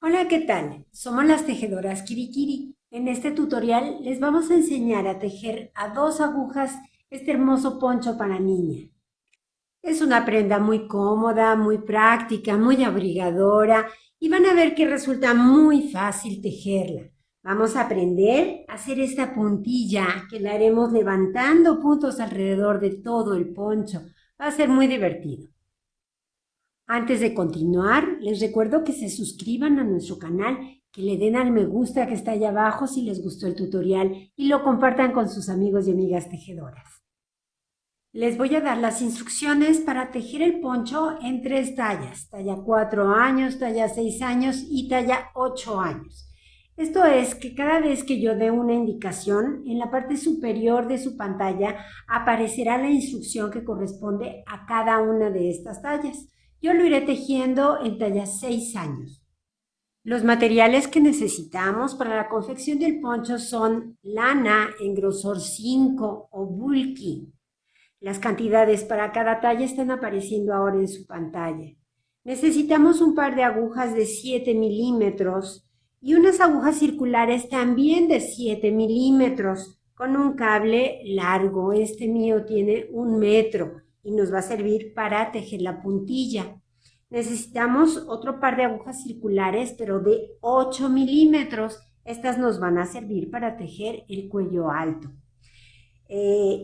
Hola, ¿qué tal? Somos las tejedoras Kirikiri. En este tutorial les vamos a enseñar a tejer a dos agujas este hermoso poncho para niña. Es una prenda muy cómoda, muy práctica, muy abrigadora y van a ver que resulta muy fácil tejerla. Vamos a aprender a hacer esta puntilla que la haremos levantando puntos alrededor de todo el poncho. Va a ser muy divertido. Antes de continuar, les recuerdo que se suscriban a nuestro canal, que le den al me gusta que está allá abajo si les gustó el tutorial y lo compartan con sus amigos y amigas tejedoras. Les voy a dar las instrucciones para tejer el poncho en tres tallas, talla 4 años, talla 6 años y talla 8 años. Esto es que cada vez que yo dé una indicación, en la parte superior de su pantalla aparecerá la instrucción que corresponde a cada una de estas tallas. Yo lo iré tejiendo en talla 6 años. Los materiales que necesitamos para la confección del poncho son lana en grosor 5 o bulky. Las cantidades para cada talla están apareciendo ahora en su pantalla. Necesitamos un par de agujas de 7 milímetros y unas agujas circulares también de 7 milímetros con un cable largo. Este mío tiene 1 metro y nos va a servir para tejer la puntilla. Necesitamos otro par de agujas circulares, pero de 8 milímetros. Estas nos van a servir para tejer el cuello alto.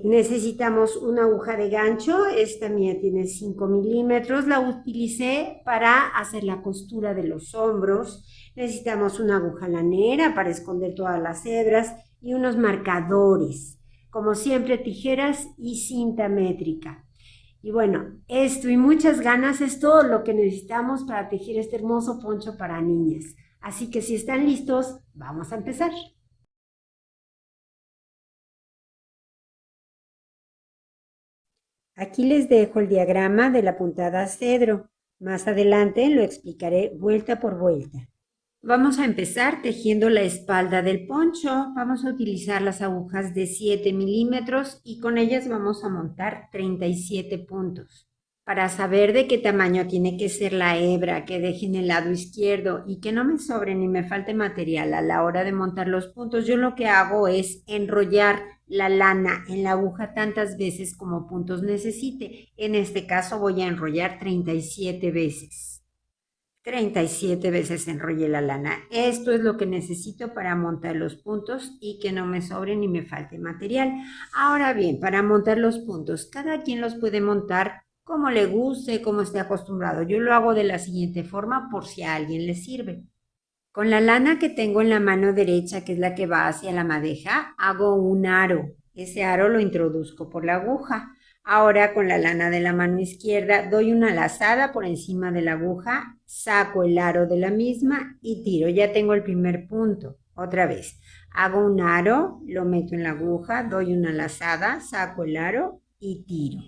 Necesitamos una aguja de gancho, esta mía tiene 5 milímetros, la utilicé para hacer la costura de los hombros. Necesitamos una aguja lanera para esconder todas las hebras y unos marcadores, como siempre tijeras y cinta métrica. Y bueno, esto y muchas ganas es todo lo que necesitamos para tejer este hermoso poncho para niñas. Así que si están listos, vamos a empezar. Aquí les dejo el diagrama de la puntada cedro. Más adelante lo explicaré vuelta por vuelta. Vamos a empezar tejiendo la espalda del poncho. Vamos a utilizar las agujas de 7 milímetros y con ellas vamos a montar 37 puntos. Para saber de qué tamaño tiene que ser la hebra que deje en el lado izquierdo y que no me sobre ni me falte material a la hora de montar los puntos, yo lo que hago es enrollar la lana en la aguja tantas veces como puntos necesite. En este caso voy a enrollar 37 veces. 37 veces enrollé la lana. Esto es lo que necesito para montar los puntos y que no me sobre ni me falte material. Ahora bien, para montar los puntos, cada quien los puede montar como le guste, como esté acostumbrado. Yo lo hago de la siguiente forma por si a alguien le sirve. Con la lana que tengo en la mano derecha, que es la que va hacia la madeja, hago un aro. Ese aro lo introduzco por la aguja. Ahora con la lana de la mano izquierda doy una lazada por encima de la aguja, saco el aro de la misma y tiro. Ya tengo el primer punto. Otra vez, hago un aro, lo meto en la aguja, doy una lazada, saco el aro y tiro.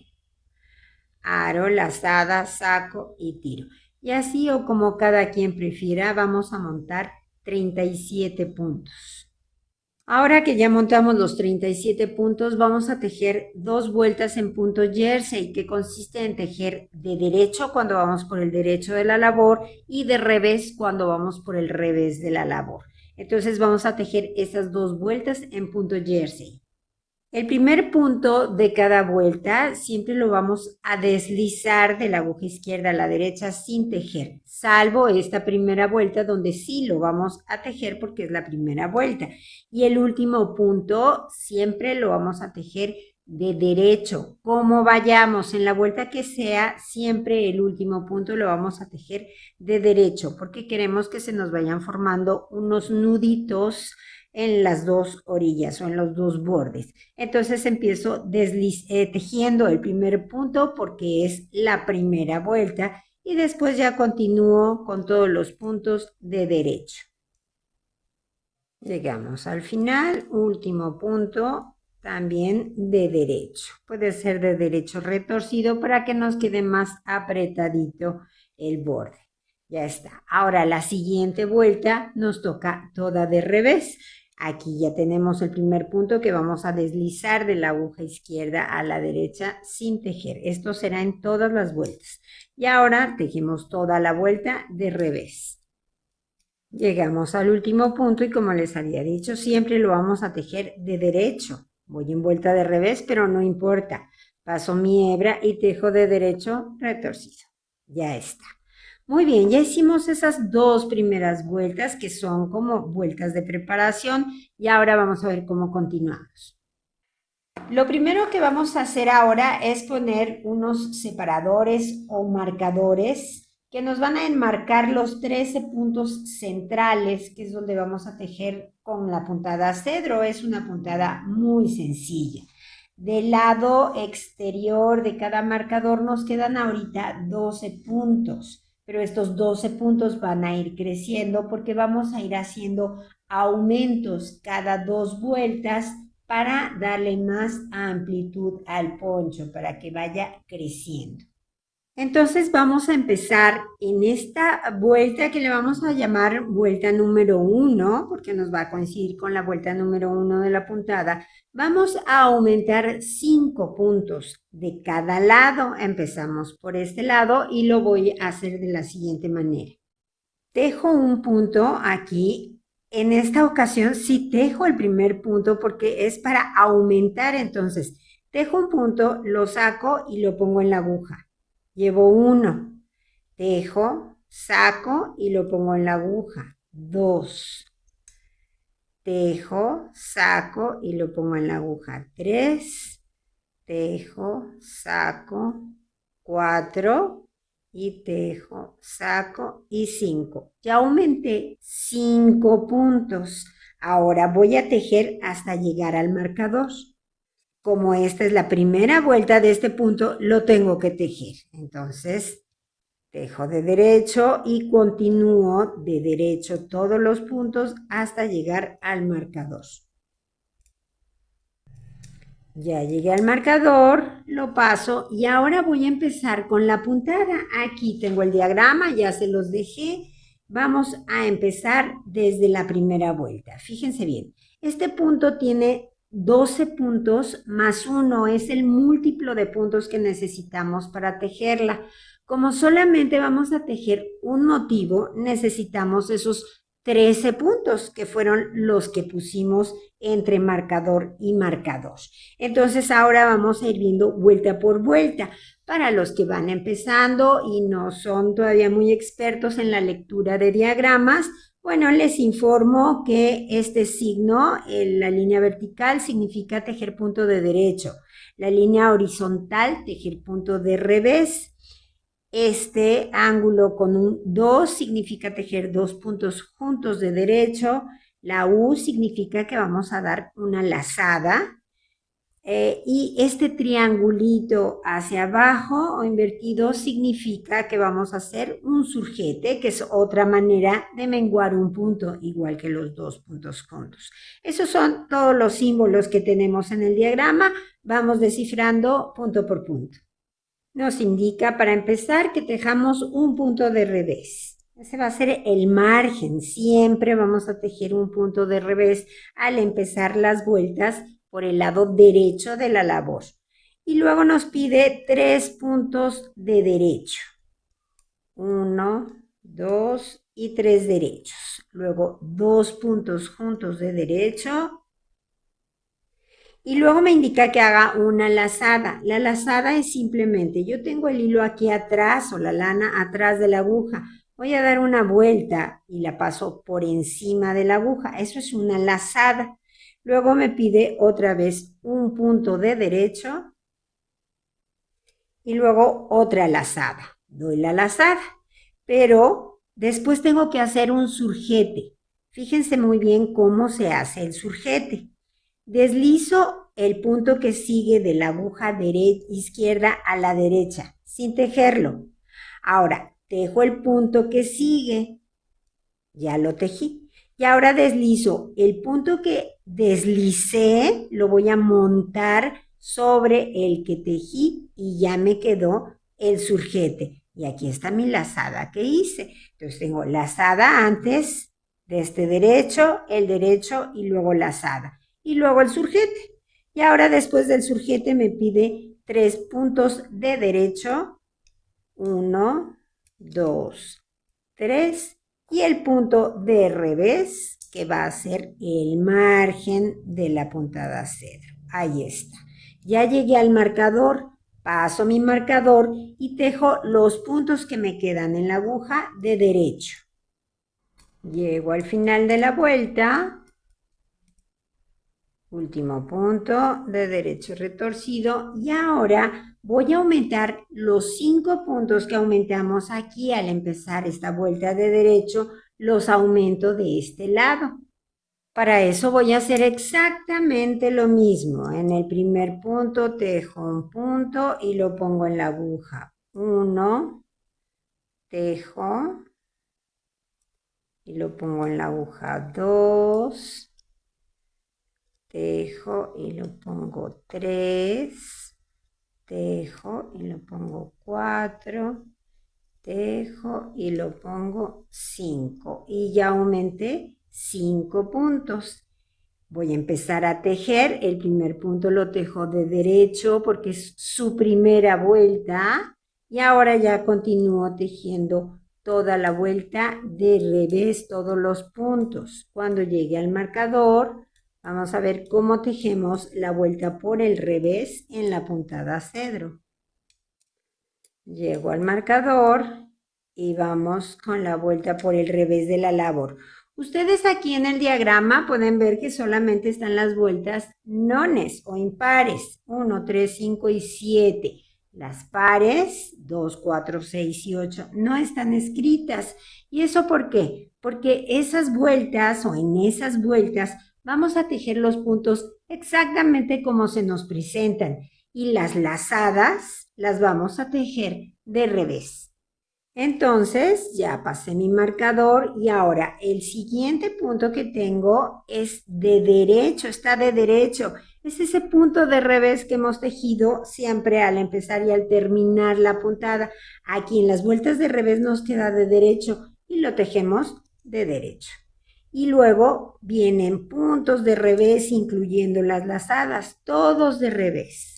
Aro, lazada, saco y tiro. Y así o como cada quien prefiera, vamos a montar 37 puntos. Ahora que ya montamos los 37 puntos, vamos a tejer dos vueltas en punto jersey, que consiste en tejer de derecho cuando vamos por el derecho de la labor y de revés cuando vamos por el revés de la labor. Entonces vamos a tejer esas dos vueltas en punto jersey. El primer punto de cada vuelta siempre lo vamos a deslizar de la aguja izquierda a la derecha sin tejer, salvo esta primera vuelta donde sí lo vamos a tejer porque es la primera vuelta. Y el último punto siempre lo vamos a tejer de derecho. Como vayamos en la vuelta que sea, siempre el último punto lo vamos a tejer de derecho porque queremos que se nos vayan formando unos nuditos en las dos orillas o en los dos bordes. Entonces empiezo tejiendo el primer punto porque es la primera vuelta y después ya continúo con todos los puntos de derecho. Llegamos al final, último punto también de derecho. Puede ser de derecho retorcido para que nos quede más apretadito el borde. Ya está. Ahora la siguiente vuelta nos toca toda de revés. Aquí ya tenemos el primer punto que vamos a deslizar de la aguja izquierda a la derecha sin tejer. Esto será en todas las vueltas. Y ahora tejemos toda la vuelta de revés. Llegamos al último punto y como les había dicho, siempre lo vamos a tejer de derecho. Voy en vuelta de revés, pero no importa. Paso mi hebra y tejo de derecho retorcido. Ya está. Muy bien, ya hicimos esas dos primeras vueltas que son como vueltas de preparación y ahora vamos a ver cómo continuamos. Lo primero que vamos a hacer ahora es poner unos separadores o marcadores que nos van a enmarcar los 13 puntos centrales, que es donde vamos a tejer con la puntada cedro. Es una puntada muy sencilla. Del lado exterior de cada marcador nos quedan ahorita 12 puntos, pero estos 12 puntos van a ir creciendo porque vamos a ir haciendo aumentos cada dos vueltas para darle más amplitud al poncho, para que vaya creciendo. Entonces vamos a empezar en esta vuelta que le vamos a llamar vuelta número 1, porque nos va a coincidir con la vuelta número 1 de la puntada. Vamos a aumentar 5 puntos de cada lado. Empezamos por este lado y lo voy a hacer de la siguiente manera. Tejo un punto aquí. En esta ocasión sí tejo el primer punto porque es para aumentar. Entonces, tejo un punto, lo saco y lo pongo en la aguja. Llevo 1. Tejo, saco y lo pongo en la aguja. 2. Tejo, saco y lo pongo en la aguja. 3. Tejo, saco. 4. Y tejo, saco y 5. Ya aumenté 5 puntos. Ahora voy a tejer hasta llegar al marcador. Como esta es la primera vuelta de este punto, lo tengo que tejer. Entonces, tejo de derecho y continúo de derecho todos los puntos hasta llegar al marcador. Ya llegué al marcador, lo paso y ahora voy a empezar con la puntada. Aquí tengo el diagrama, ya se los dejé. Vamos a empezar desde la primera vuelta. Fíjense bien, este punto tiene 12 puntos más 1, es el múltiplo de puntos que necesitamos para tejerla. Como solamente vamos a tejer un motivo, necesitamos esos 13 puntos que fueron los que pusimos entre marcador y marcador. Entonces ahora vamos a ir viendo vuelta por vuelta. Para los que van empezando y no son todavía muy expertos en la lectura de diagramas, bueno, les informo que este signo, la línea vertical, significa tejer punto de derecho. La línea horizontal, tejer punto de revés. Este ángulo con un 2 significa tejer 2 puntos juntos de derecho. La U significa que vamos a dar una lazada. Y este triangulito hacia abajo o invertido significa que vamos a hacer un surjete, que es otra manera de menguar un punto, igual que los dos puntos juntos. Esos son todos los símbolos que tenemos en el diagrama. Vamos descifrando punto por punto. Nos indica para empezar que tejamos un punto de revés. Ese va a ser el margen. Siempre vamos a tejer un punto de revés al empezar las vueltas por el lado derecho de la labor. Y luego nos pide 3 puntos de derecho. 1, 2 y 3 derechos. Luego 2 puntos juntos de derecho. Y luego me indica que haga una lazada. La lazada es simplemente, yo tengo el hilo aquí atrás o la lana atrás de la aguja. Voy a dar una vuelta y la paso por encima de la aguja. Eso es una lazada. Luego me pide otra vez un punto de derecho y luego otra lazada. Doy la lazada, pero después tengo que hacer un surjete. Fíjense muy bien cómo se hace el surjete. Deslizo el punto que sigue de la aguja izquierda a la derecha, sin tejerlo. Ahora, tejo el punto que sigue. Ya lo tejí. Y ahora deslizo el punto que deslicé, lo voy a montar sobre el que tejí y ya me quedó el surjete. Y aquí está mi lazada que hice. Entonces tengo lazada antes de este derecho, el derecho y luego lazada. Y luego el surjete. Y ahora después del surjete me pide 3 puntos de derecho. 1, 2, 3 y el punto de revés, que va a ser el margen de la puntada cedro. Ahí está. Ya llegué al marcador, paso mi marcador y tejo los puntos que me quedan en la aguja de derecho. Llego al final de la vuelta, último punto de derecho retorcido, y ahora voy a aumentar los 5 puntos que aumentamos aquí al empezar esta vuelta de derecho, los aumento de este lado. Para eso voy a hacer exactamente lo mismo. En el primer punto tejo un punto y lo pongo en la aguja 1, tejo y lo pongo en la aguja 2, tejo y lo pongo 3, tejo y lo pongo 4, tejo y lo pongo 5 y ya aumenté 5 puntos. Voy a empezar a tejer. El primer punto lo tejo de derecho porque es su primera vuelta y ahora ya continúo tejiendo toda la vuelta de revés, todos los puntos. Cuando llegue al marcador, vamos a ver cómo tejemos la vuelta por el revés en la puntada cedro. Llego al marcador y vamos con la vuelta por el revés de la labor. Ustedes aquí en el diagrama pueden ver que solamente están las vueltas nones o impares, 1, 3, 5 y 7. Las pares, 2, 4, 6 y 8, no están escritas. ¿Y eso por qué? Porque esas vueltas o en esas vueltas vamos a tejer los puntos exactamente como se nos presentan y las lazadas las vamos a tejer de revés. Entonces ya pasé mi marcador y ahora el siguiente punto que tengo es de derecho, está de derecho. Es ese punto de revés que hemos tejido siempre al empezar y al terminar la puntada. Aquí en las vueltas de revés nos queda de derecho y lo tejemos de derecho. Y luego vienen puntos de revés incluyendo las lazadas, todos de revés.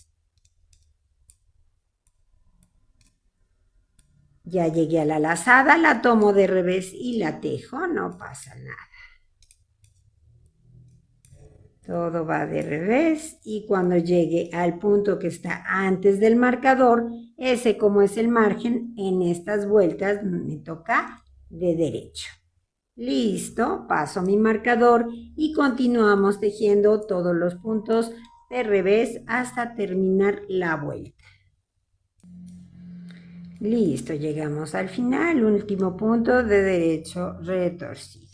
Ya llegué a la lazada, la tomo de revés y la tejo, no pasa nada. Todo va de revés y cuando llegue al punto que está antes del marcador, ese como es el margen, en estas vueltas me toca de derecho. Listo, paso mi marcador y continuamos tejiendo todos los puntos de revés hasta terminar la vuelta. Listo, llegamos al final, último punto de derecho retorcido.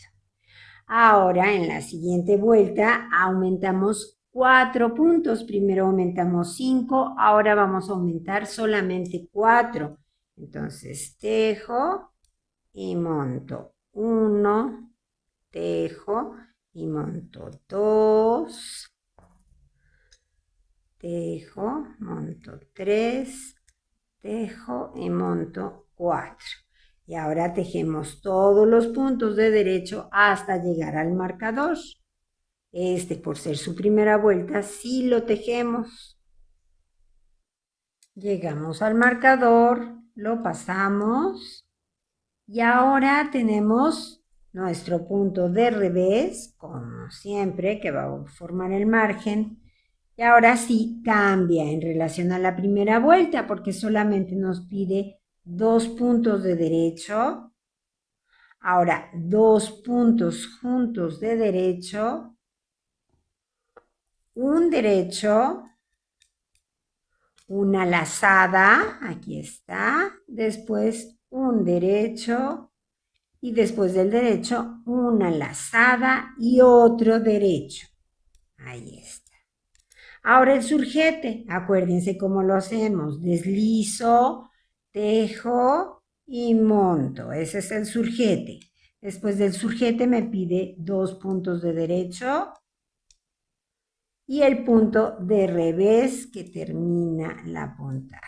Ahora en la siguiente vuelta aumentamos 4 puntos. Primero aumentamos 5, ahora vamos a aumentar solamente 4. Entonces tejo y monto 1, tejo y monto 2, tejo, monto 3, tejo y monto 4. Y ahora tejemos todos los puntos de derecho hasta llegar al marcador. Este, por ser su primera vuelta, sí lo tejemos. Llegamos al marcador, lo pasamos y ahora tenemos nuestro punto de revés, como siempre, que va a formar el margen. Y ahora sí cambia en relación a la primera vuelta porque solamente nos pide 2 puntos de derecho. Ahora 2 puntos juntos de derecho, un derecho, una lazada, aquí está, después un derecho y después del derecho una lazada y otro derecho. Ahí está. Ahora el surjete, acuérdense cómo lo hacemos. Deslizo, tejo y monto. Ese es el surjete. Después del surjete me pide 2 puntos de derecho y el punto de revés que termina la puntada.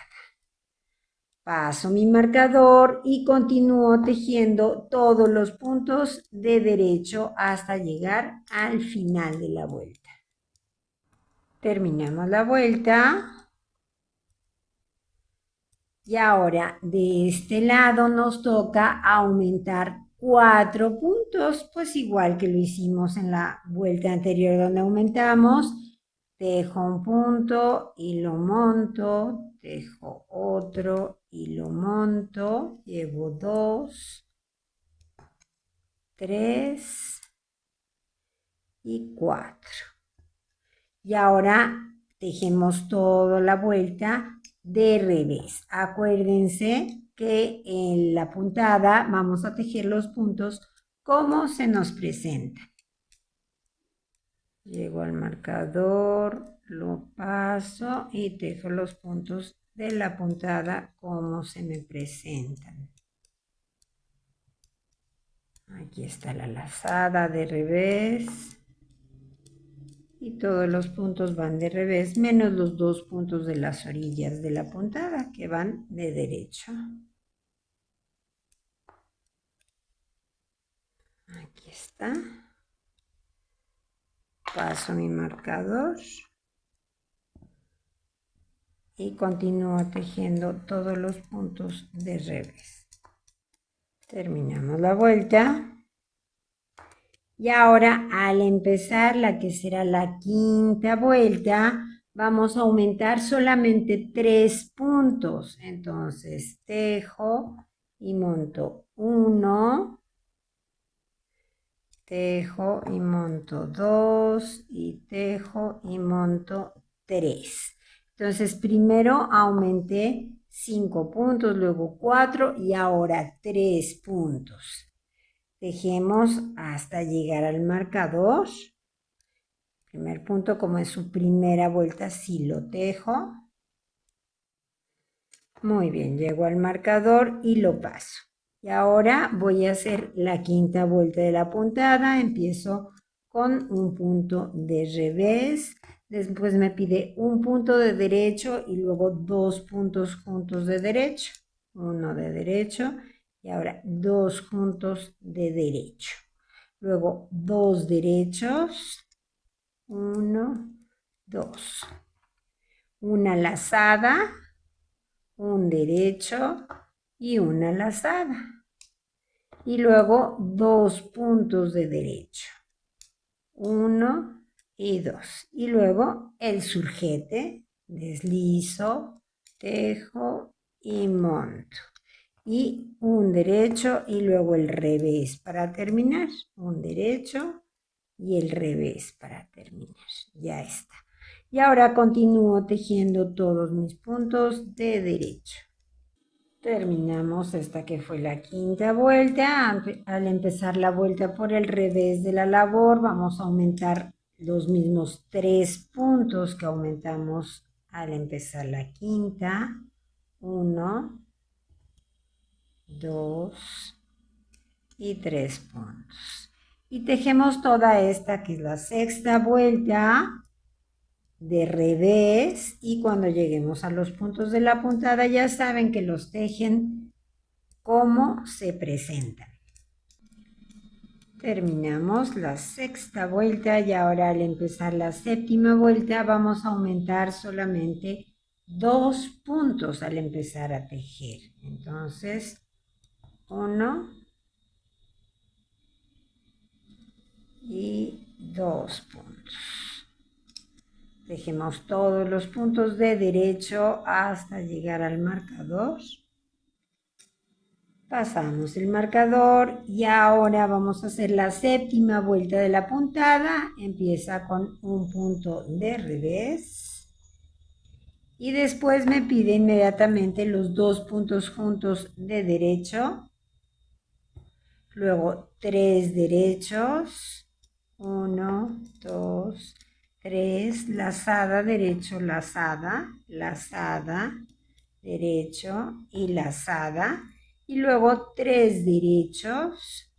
Paso mi marcador y continúo tejiendo todos los puntos de derecho hasta llegar al final de la vuelta. Terminamos la vuelta. Y ahora de este lado nos toca aumentar 4 puntos, pues igual que lo hicimos en la vuelta anterior donde aumentamos. Tejo un punto y lo monto, tejo otro y lo monto, llevo 2, 3 y 4. Y ahora tejemos toda la vuelta de revés. Acuérdense que en la puntada vamos a tejer los puntos como se nos presenta. Llego al marcador, lo paso y tejo los puntos de la puntada como se me presentan. Aquí está la lazada de revés. Y todos los puntos van de revés, menos los 2 puntos de las orillas de la puntada que van de derecho. Aquí está. Paso mi marcador. Y continúo tejiendo todos los puntos de revés. Terminamos la vuelta. Y ahora al empezar la que será la quinta vuelta, vamos a aumentar solamente 3 puntos. Entonces tejo y monto 1, tejo y monto 2 y tejo y monto 3. Entonces primero aumenté 5 puntos, luego 4 y ahora 3 puntos. Tejemos hasta llegar al marcador. Primer punto, como es su primera vuelta, sí lo tejo. Muy bien, llego al marcador y lo paso. Y ahora voy a hacer la quinta vuelta de la puntada. Empiezo con un punto de revés. Después me pide un punto de derecho y luego 2 puntos juntos de derecho. Uno de derecho y ahora 2 juntos de derecho. Luego 2 derechos, 1, 2. Una lazada, un derecho y una lazada. Y luego 2 puntos de derecho, 1 y 2. Y luego el surjete, deslizo, tejo y monto. Y un derecho y luego el revés para terminar. Un derecho y el revés para terminar. Ya está. Y ahora continúo tejiendo todos mis puntos de derecho. Terminamos esta que fue la quinta vuelta. Al empezar la vuelta por el revés de la labor, vamos a aumentar los mismos 3 puntos que aumentamos al empezar la quinta. 1, 2 y 3 puntos. Y tejemos toda esta que es la sexta vuelta de revés, y cuando lleguemos a los puntos de la puntada ya saben que los tejen como se presentan. Terminamos la sexta vuelta y ahora al empezar la séptima vuelta vamos a aumentar solamente 2 puntos al empezar a tejer. Entonces 1 y 2 puntos. Tejemos todos los puntos de derecho hasta llegar al marcador. Pasamos el marcador y ahora vamos a hacer la séptima vuelta de la puntada. Empieza con un punto de revés. Y después me pide inmediatamente los 2 puntos juntos de derecho. Luego 3 derechos. 1, 2, 3, lazada, derecho, lazada, lazada, derecho y lazada. Y luego 3 derechos.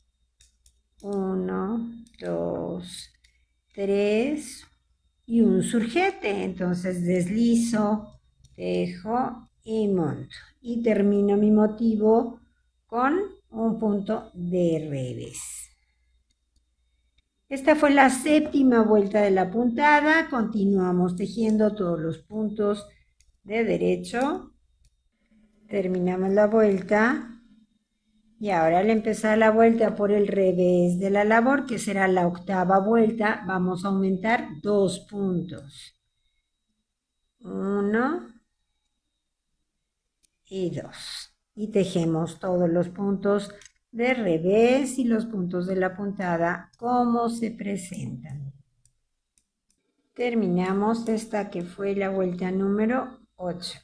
1, 2, 3 y un surjete. Entonces deslizo, tejo y monto. Y termino mi motivo con un punto de revés. Esta fue la séptima vuelta de la puntada. Continuamos tejiendo todos los puntos de derecho. Terminamos la vuelta Y ahora al empezar la vuelta por el revés de la labor, que será la octava vuelta, vamos a aumentar 2 puntos. 1 y 2. Y tejemos todos los puntos de revés y los puntos de la puntada como se presentan. Terminamos esta que fue la vuelta número 8.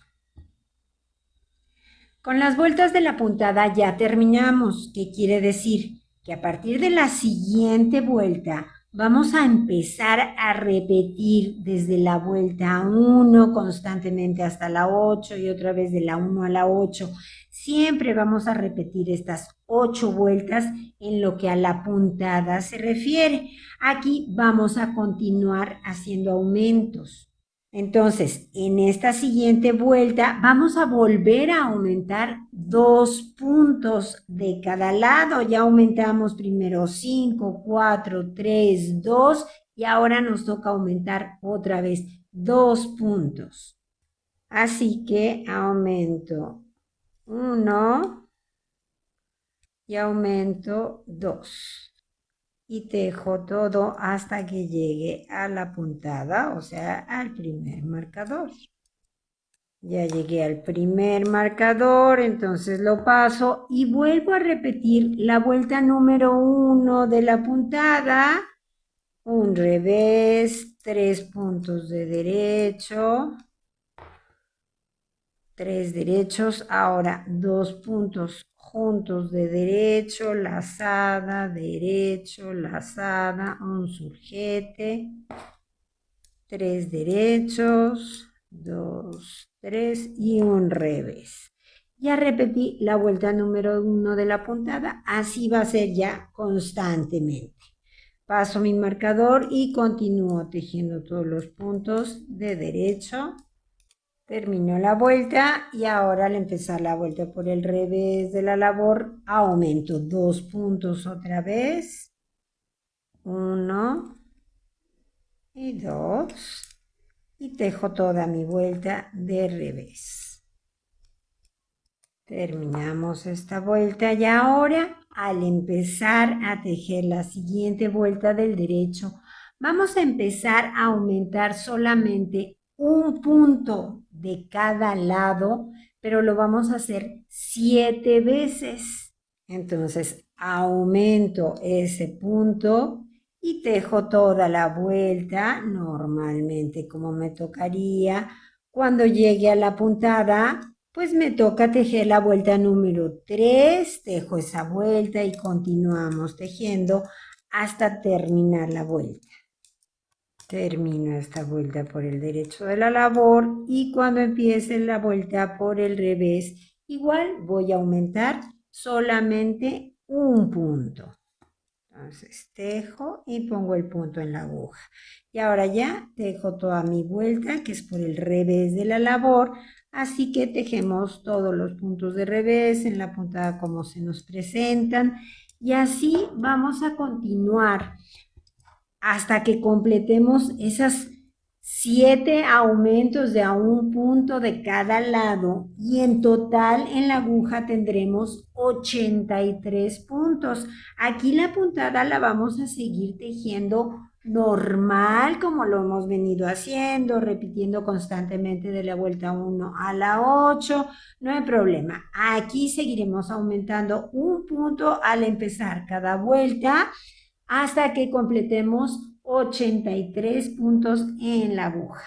Con las vueltas de la puntada ya terminamos. ¿Qué quiere decir? Que a partir de la siguiente vuelta vamos a empezar a repetir desde la vuelta 1 constantemente hasta la 8 y otra vez de la 1 a la 8. Siempre vamos a repetir estas 8 vueltas en lo que a la puntada se refiere. Aquí vamos a continuar haciendo aumentos. Entonces, en esta siguiente vuelta vamos a volver a aumentar 2 puntos de cada lado. Ya aumentamos primero 5, 4, 3, 2 y ahora nos toca aumentar otra vez 2 puntos. Así que aumento 1 y aumento 2. Y tejo todo hasta que llegue a la puntada, o sea, al primer marcador. Ya llegué al primer marcador, entonces lo paso y vuelvo a repetir la vuelta número 1 de la puntada. Un revés, 3 puntos de derecho, 3 derechos, ahora 2 puntos juntos de derecho, lazada, derecho, lazada, un surjete, 3 derechos, 2, 3 y un revés. Ya repetí la vuelta número 1 de la puntada, así va a ser ya constantemente. Paso mi marcador y continúo tejiendo todos los puntos de derecho. Termino la vuelta y ahora al empezar la vuelta por el revés de la labor, aumento 2 puntos otra vez. 1 y 2. Y tejo toda mi vuelta de revés. Terminamos esta vuelta y ahora al empezar a tejer la siguiente vuelta del derecho, vamos a empezar a aumentar solamente un punto de cada lado, pero lo vamos a hacer 7 veces. Entonces aumento ese punto y tejo toda la vuelta normalmente como me tocaría. Cuando llegue a la puntada, pues me toca tejer la vuelta número 3, tejo esa vuelta y continuamos tejiendo hasta terminar la vuelta. Termino esta vuelta por el derecho de la labor y cuando empiece la vuelta por el revés, igual voy a aumentar solamente un punto. Entonces tejo y pongo el punto en la aguja. Y ahora ya tejo toda mi vuelta, que es por el revés de la labor. Así que tejemos todos los puntos de revés en la puntada como se nos presentan. Y así vamos a continuar hasta que completemos esas 7 aumentos de a un punto de cada lado y en total en la aguja tendremos 83 puntos. Aquí la puntada la vamos a seguir tejiendo normal como lo hemos venido haciendo, repitiendo constantemente de la vuelta 1 a la 8, no hay problema. Aquí seguiremos aumentando un punto al empezar cada vuelta hasta que completemos 83 puntos en la aguja.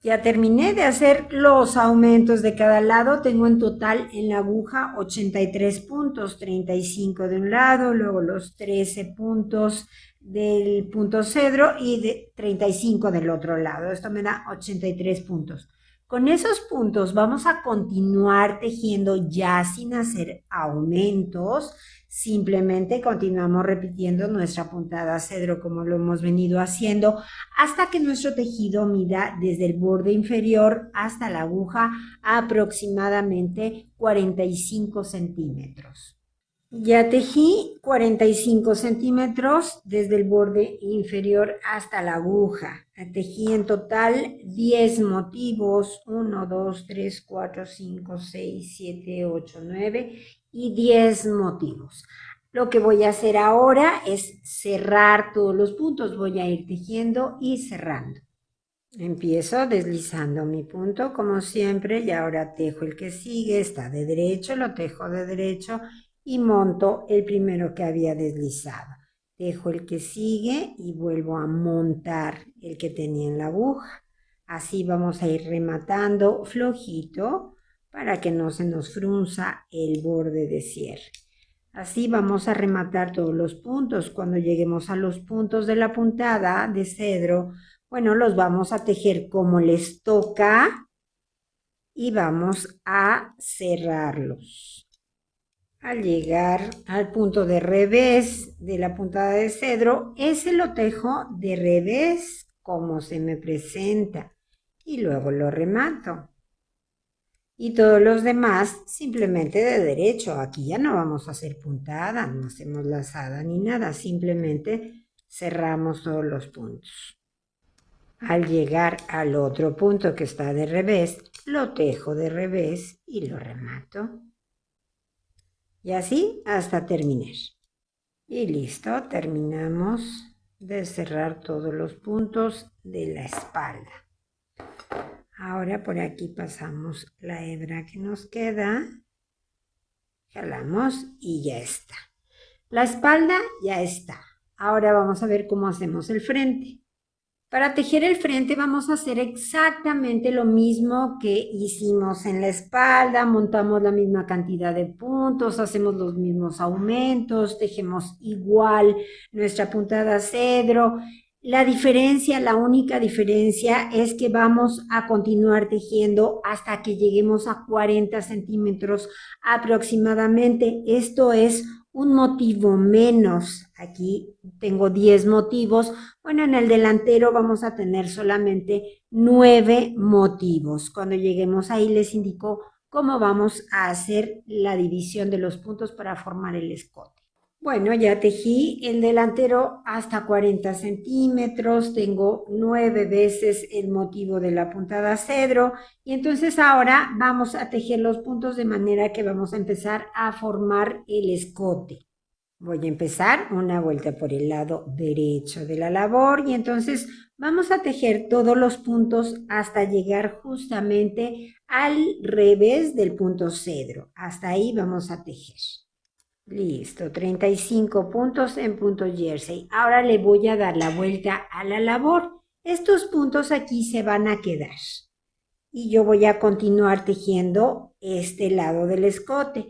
Ya terminé de hacer los aumentos de cada lado. Tengo en total en la aguja 83 puntos, 35 de un lado, luego los 13 puntos del punto cedro y de 35 del otro lado. Esto me da 83 puntos. Con esos puntos vamos a continuar tejiendo ya sin hacer aumentos. Simplemente continuamos repitiendo nuestra puntada cedro como lo hemos venido haciendo hasta que nuestro tejido mida desde el borde inferior hasta la aguja aproximadamente 45 centímetros. Ya tejí 45 centímetros desde el borde inferior hasta la aguja. Tejí en total 10 motivos, 1, 2, 3, 4, 5, 6, 7, 8, 9 y 10 motivos. Lo que voy a hacer ahora es cerrar todos los puntos. Voy a ir tejiendo y cerrando. Empiezo deslizando mi punto como siempre y ahora tejo el que sigue, está de derecho, lo tejo de derecho y monto el primero que había deslizado. Tejo el que sigue y vuelvo a montar el que tenía en la aguja. Así vamos a ir rematando flojito para que no se nos frunza el borde de cierre. Así vamos a rematar todos los puntos. Cuando lleguemos a los puntos de la puntada de cedro, bueno, los vamos a tejer como les toca y vamos a cerrarlos. Al llegar al punto de revés de la puntada de cedro, ese lo tejo de revés como se me presenta y luego lo remato. Y todos los demás simplemente de derecho. Aquí ya no vamos a hacer puntada, no hacemos lazada ni nada, simplemente cerramos todos los puntos. Al llegar al otro punto que está de revés, lo tejo de revés y lo remato. Y así hasta terminar. Y listo, terminamos de cerrar todos los puntos de la espalda. Ahora por aquí pasamos la hebra que nos queda, jalamos y ya está. La espalda ya está. Ahora vamos a ver cómo hacemos el frente. Para tejer el frente vamos a hacer exactamente lo mismo que hicimos en la espalda, montamos la misma cantidad de puntos, hacemos los mismos aumentos, tejemos igual nuestra puntada cedro. La diferencia, la única diferencia es que vamos a continuar tejiendo hasta que lleguemos a 40 centímetros aproximadamente. Esto es un motivo menos. Aquí tengo 10 motivos. Bueno, en el delantero vamos a tener solamente 9 motivos. Cuando lleguemos ahí les indico cómo vamos a hacer la división de los puntos para formar el escote. Bueno, ya tejí el delantero hasta 40 centímetros, tengo 9 veces el motivo de la puntada cedro y entonces ahora vamos a tejer los puntos de manera que vamos a empezar a formar el escote. Voy a empezar una vuelta por el lado derecho de la labor y entonces vamos a tejer todos los puntos hasta llegar justamente al revés del punto cedro. Hasta ahí vamos a tejer. Listo, 35 puntos en punto jersey. Ahora le voy a dar la vuelta a la labor. Estos puntos aquí se van a quedar. Y yo voy a continuar tejiendo este lado del escote.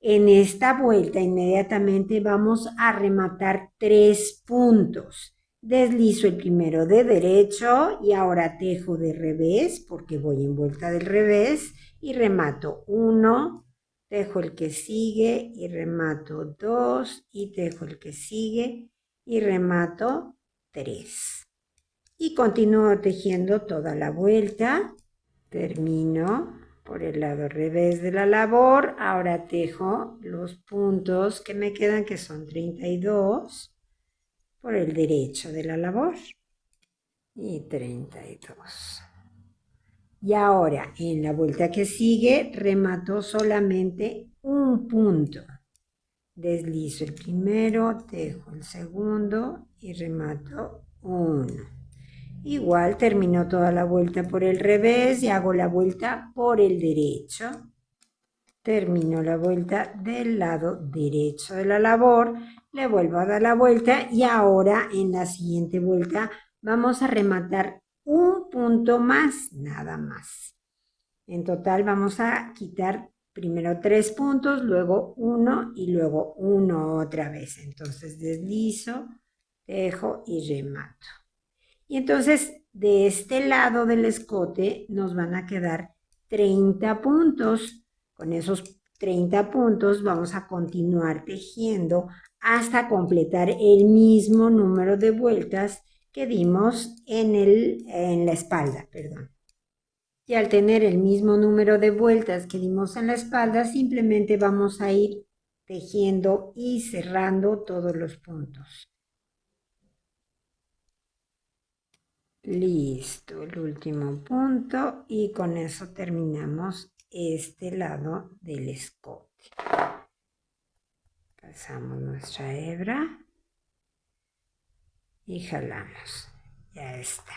En esta vuelta inmediatamente vamos a rematar 3 puntos. Deslizo el primero de derecho y ahora tejo de revés porque voy en vuelta del revés y remato 1, tejo el que sigue y remato 2 y tejo el que sigue y remato 3. Y continúo tejiendo toda la vuelta. Termino por el lado revés de la labor. Ahora tejo los puntos que me quedan, que son 32, por el derecho de la labor. Y 32. Y ahora, en la vuelta que sigue, remato solamente un punto. Deslizo el primero, tejo el segundo y remato uno. Igual termino toda la vuelta por el revés y hago la vuelta por el derecho. Termino la vuelta del lado derecho de la labor, le vuelvo a dar la vuelta y ahora en la siguiente vuelta vamos a rematar un punto más, nada más. En total vamos a quitar primero 3 puntos, luego 1 y luego 1 otra vez. Entonces deslizo, tejo y remato. Y entonces de este lado del escote nos van a quedar 30 puntos. Con esos 30 puntos vamos a continuar tejiendo hasta completar el mismo número de vueltas que dimos en la espalda, perdón. Y al tener el mismo número de vueltas que dimos en la espalda, simplemente vamos a ir tejiendo y cerrando todos los puntos. Listo, el último punto y con eso terminamos este lado del escote. Alzamos nuestra hebra y jalamos. Ya está.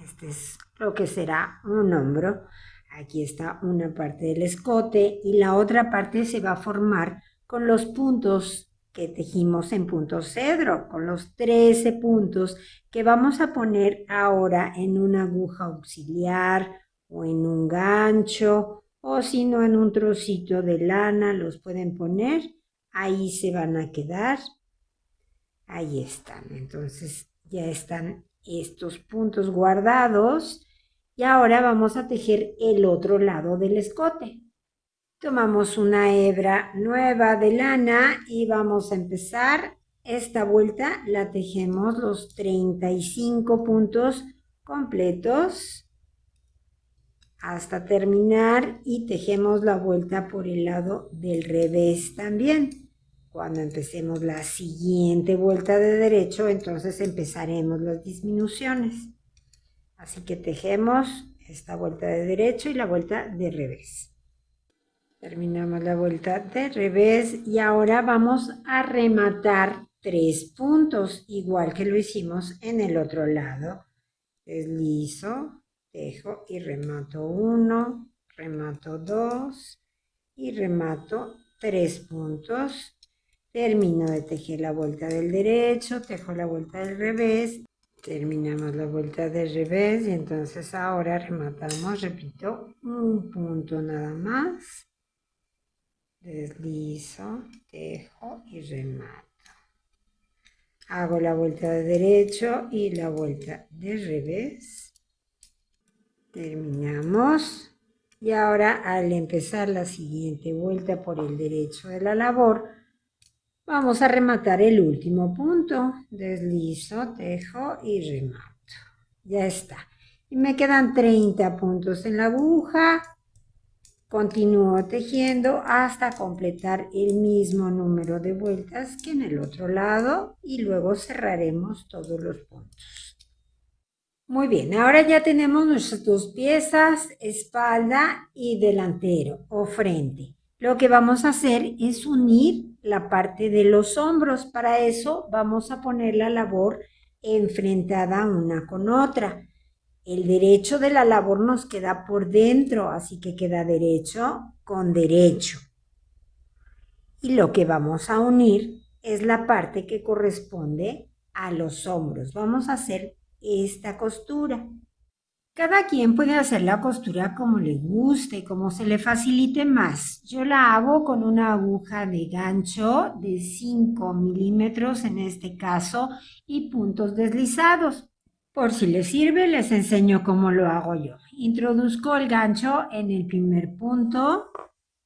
Este es lo que será un hombro. Aquí está una parte del escote y la otra parte se va a formar con los puntos que tejimos en punto cedro, con los 13 puntos que vamos a poner ahora en una aguja auxiliar o en un gancho o si no en un trocito de lana, los pueden poner. Ahí se van a quedar. Ahí están. Entonces ya están estos puntos guardados y ahora vamos a tejer el otro lado del escote. Tomamos una hebra nueva de lana y vamos a empezar. Esta vuelta la tejemos los 35 puntos completos hasta terminar y tejemos la vuelta por el lado del revés también. Cuando empecemos la siguiente vuelta de derecho, entonces empezaremos las disminuciones. Así que tejemos esta vuelta de derecho y la vuelta de revés. Terminamos la vuelta de revés y ahora vamos a rematar 3 puntos, igual que lo hicimos en el otro lado. Deslizo, tejo y remato 1, remato 2 y remato 3 puntos. Termino de tejer la vuelta del derecho, tejo la vuelta del revés, terminamos la vuelta del revés y entonces ahora rematamos, repito, un punto nada más. Deslizo, tejo y remato. Hago la vuelta de derecho y la vuelta de revés. Terminamos. Y ahora al empezar la siguiente vuelta por el derecho de la labor, vamos a rematar el último punto. Deslizo, tejo y remato. Ya está. Y me quedan 30 puntos en la aguja. Continúo tejiendo hasta completar el mismo número de vueltas que en el otro lado y luego cerraremos todos los puntos. Muy bien, ahora ya tenemos nuestras dos piezas, espalda y delantero o frente. Lo que vamos a hacer es unir la parte de los hombros. Para eso vamos a poner la labor enfrentada una con otra. El derecho de la labor nos queda por dentro, así que queda derecho con derecho. Y lo que vamos a unir es la parte que corresponde a los hombros. Vamos a hacer esta costura. Cada quien puede hacer la costura como le guste, como se le facilite más. Yo la hago con una aguja de gancho de 5 milímetros en este caso y puntos deslizados. Por si les sirve, les enseño cómo lo hago yo. Introduzco el gancho en el primer punto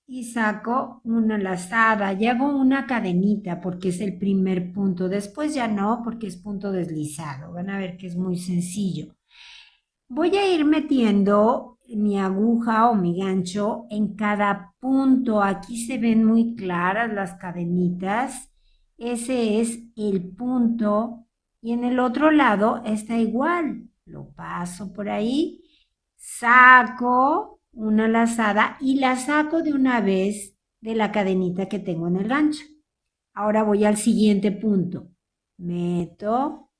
y saco una lazada y hago una cadenita porque es el primer punto. Después ya no, porque es punto deslizado. Van a ver que es muy sencillo. Voy a ir metiendo mi aguja o mi gancho en cada punto. Aquí se ven muy claras las cadenitas. Ese es el punto. Y en el otro lado está igual. Lo paso por ahí, saco una lazada y la saco de una vez de la cadenita que tengo en el gancho. Ahora voy al siguiente punto. Meto,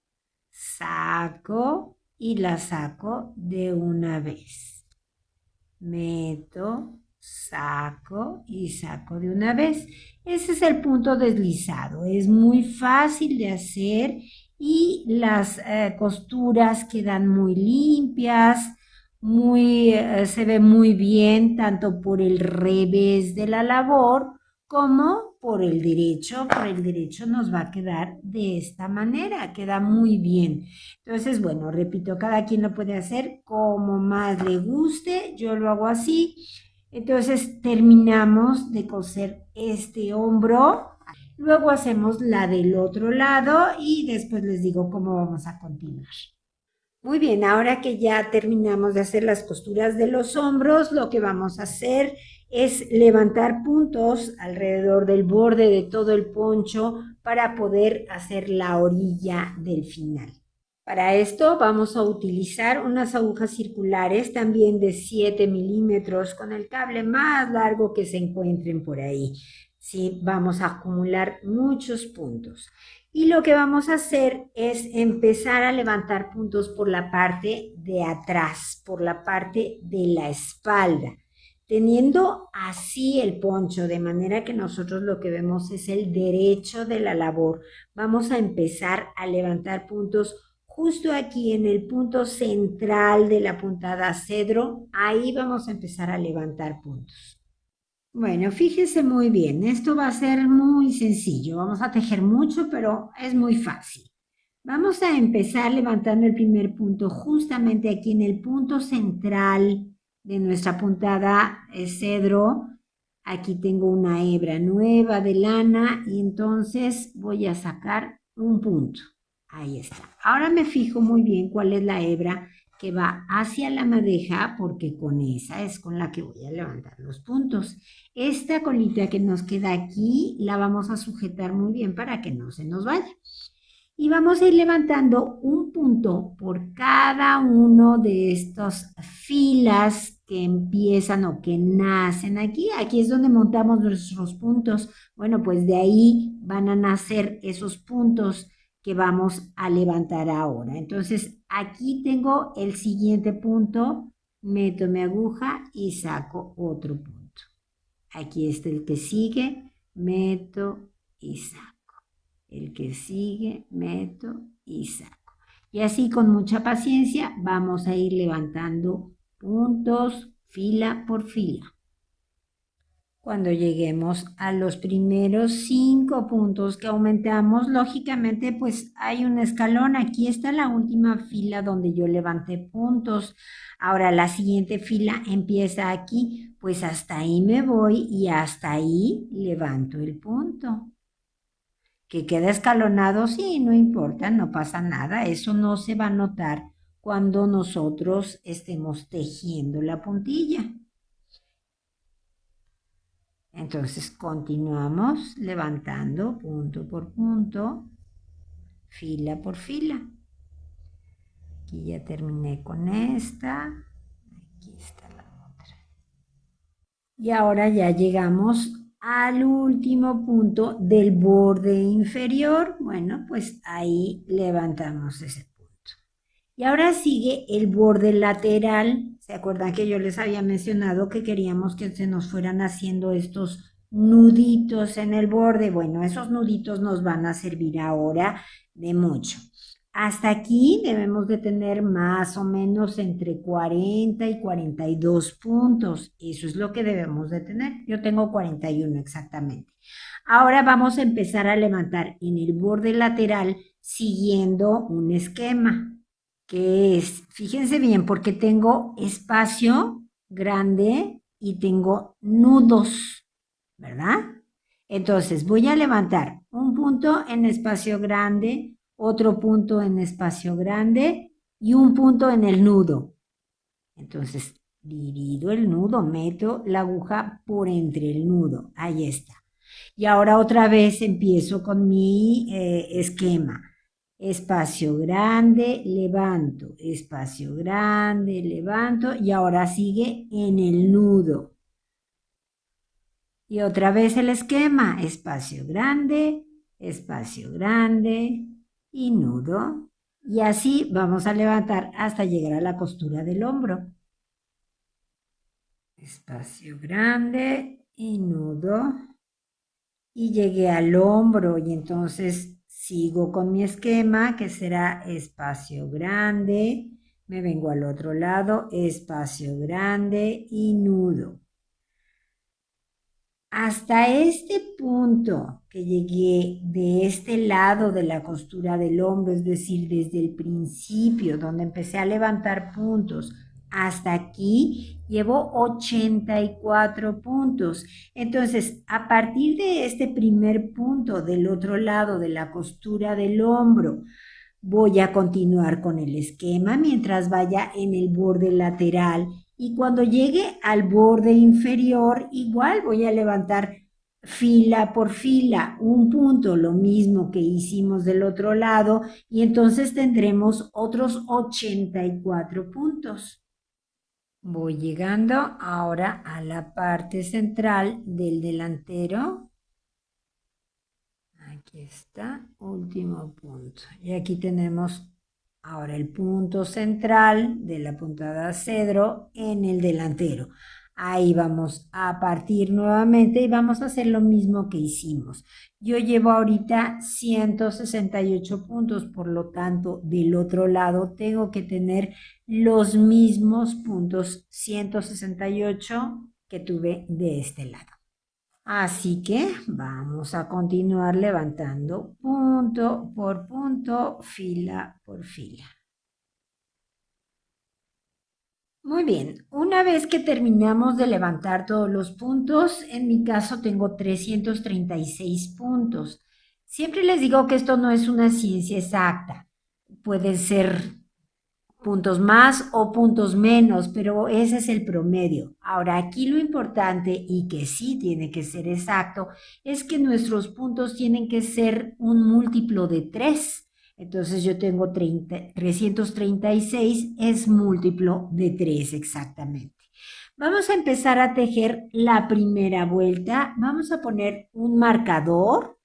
saco y la saco de una vez. Meto, saco y saco de una vez. Ese es el punto deslizado. Es muy fácil de hacer y las costuras quedan muy limpias, se ve muy bien tanto por el revés de la labor como por el derecho. Por el derecho nos va a quedar de esta manera, queda muy bien. Entonces, bueno, repito, cada quien lo puede hacer como más le guste. Yo lo hago así. Entonces, terminamos de coser este hombro. Luego hacemos la del otro lado y después les digo cómo vamos a continuar. Muy bien, ahora que ya terminamos de hacer las costuras de los hombros, lo que vamos a hacer es levantar puntos alrededor del borde de todo el poncho para poder hacer la orilla del final. Para esto vamos a utilizar unas agujas circulares también de 7 milímetros con el cable más largo que se encuentren por ahí. ¿sí? Vamos a acumular muchos puntos. Y lo que vamos a hacer es empezar a levantar puntos por la parte de atrás, por la parte de la espalda, teniendo así el poncho, de manera que nosotros lo que vemos es el derecho de la labor. Vamos a empezar a levantar puntos justo aquí en el punto central de la puntada cedro. Ahí vamos a empezar a levantar puntos. Bueno, fíjese muy bien, esto va a ser muy sencillo. Vamos a tejer mucho, pero es muy fácil. Vamos a empezar levantando el primer punto justamente aquí en el punto central de nuestra puntada cedro. Aquí tengo una hebra nueva de lana y entonces voy a sacar un punto. Ahí está. Ahora me fijo muy bien cuál es la hebra que va hacia la madeja porque con esa es con la que voy a levantar los puntos. Esta colita que nos queda aquí la vamos a sujetar muy bien para que no se nos vaya. Y vamos a ir levantando un punto por cada uno de estas filas que empiezan o que nacen aquí. Aquí es donde montamos nuestros puntos. Bueno, pues de ahí van a nacer esos puntos que vamos a levantar ahora. Entonces, aquí tengo el siguiente punto, meto mi aguja y saco otro punto. Aquí está el que sigue, meto y saco. El que sigue, meto y saco. Y así con mucha paciencia vamos a ir levantando puntos fila por fila. Cuando lleguemos a los primeros 5 puntos que aumentamos, lógicamente pues hay un escalón. Aquí está la última fila donde yo levanté puntos. Ahora la siguiente fila empieza aquí, pues hasta ahí me voy y hasta ahí levanto el punto. Que queda escalonado, sí, no importa, no pasa nada, eso no se va a notar cuando nosotros estemos tejiendo la puntilla. Entonces continuamos levantando punto por punto, fila por fila. Aquí ya terminé con esta, aquí está la otra. Y ahora ya llegamos al último punto del borde inferior. Bueno, pues ahí levantamos ese punto. Y ahora sigue el borde lateral. ¿Se acuerdan que yo les había mencionado que queríamos que se nos fueran haciendo estos nuditos en el borde? Bueno, esos nuditos nos van a servir ahora de mucho. Hasta aquí debemos de tener más o menos entre 40 y 42 puntos. Eso es lo que debemos de tener. Yo tengo 41 exactamente. Ahora vamos a empezar a levantar en el borde lateral siguiendo un esquema que es, fíjense bien, porque tengo espacio grande y tengo nudos, ¿verdad? Entonces voy a levantar un punto en espacio grande, otro punto en espacio grande y un punto en el nudo. Entonces divido el nudo, meto la aguja por entre el nudo, ahí está. Y ahora otra vez empiezo con mi esquema. Espacio grande, levanto, espacio grande, levanto y ahora sigue en el nudo. Y otra vez el esquema, espacio grande y nudo. Y así vamos a levantar hasta llegar a la costura del hombro. Espacio grande y nudo. Y llegué al hombro y entonces sigo con mi esquema que será espacio grande, me vengo al otro lado, espacio grande y nudo. Hasta este punto que llegué de este lado de la costura del hombro, es decir, desde el principio donde empecé a levantar puntos, hasta aquí llevo 84 puntos. Entonces, a partir de este primer punto del otro lado de la costura del hombro, voy a continuar con el esquema mientras vaya en el borde lateral y cuando llegue al borde inferior, igual voy a levantar fila por fila un punto, lo mismo que hicimos del otro lado, y entonces tendremos otros 84 puntos. Voy llegando ahora a la parte central del delantero Aquí está, último punto. Y aquí tenemos ahora el punto central de la puntada cedro en el delantero. Ahí vamos a partir nuevamente y vamos a hacer lo mismo que hicimos. Yo llevo ahorita 168 puntos, por lo tanto, del otro lado tengo que tener los mismos puntos 168 que tuve de este lado. Así que vamos a continuar levantando punto por punto, fila por fila. Muy bien, una vez que terminamos de levantar todos los puntos, en mi caso tengo 336 puntos. Siempre les digo que esto no es una ciencia exacta. Puede ser puntos más o puntos menos, pero ese es el promedio. Ahora, aquí lo importante y que sí tiene que ser exacto es que nuestros puntos tienen que ser un múltiplo de 3. Entonces yo tengo 336 es múltiplo de 3 exactamente. Vamos a empezar a tejer la primera vuelta. Vamos a poner un marcador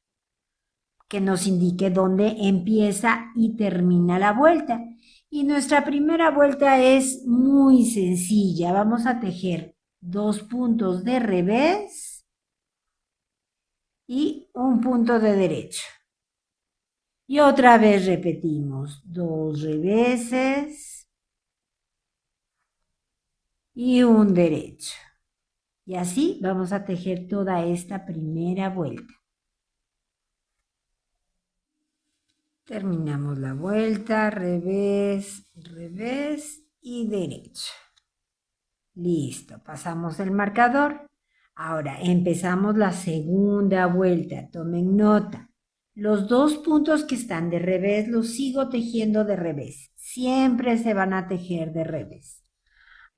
que nos indique dónde empieza y termina la vuelta. Y nuestra primera vuelta es muy sencilla. Vamos a tejer 2 puntos de revés y un punto de derecho. Y otra vez repetimos 2 reveses y un derecho. Y así vamos a tejer toda esta primera vuelta. Terminamos la vuelta, revés, revés y derecho. Listo, pasamos el marcador. Ahora empezamos la segunda vuelta. Tomen nota. Los 2 puntos que están de revés los sigo tejiendo de revés. Siempre se van a tejer de revés.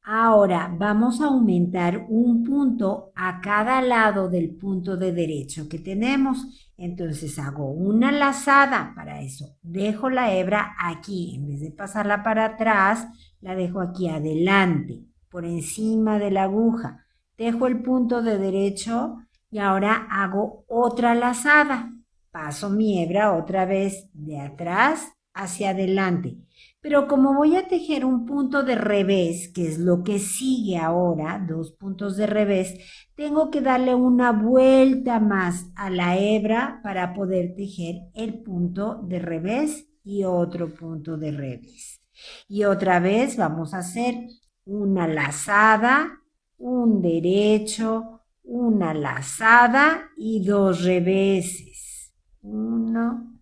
Ahora vamos a aumentar un punto a cada lado del punto de derecho que tenemos. Entonces hago una lazada para eso. Dejo la hebra aquí. En vez de pasarla para atrás, la dejo aquí adelante, por encima de la aguja. Dejo el punto de derecho y ahora hago otra lazada. Paso mi hebra otra vez de atrás hacia adelante. Pero como voy a tejer un punto de revés, que es lo que sigue ahora, 2 puntos de revés, tengo que darle una vuelta más a la hebra para poder tejer el punto de revés y otro punto de revés. Y otra vez vamos a hacer una lazada, un derecho, una lazada y 2 reveses. 1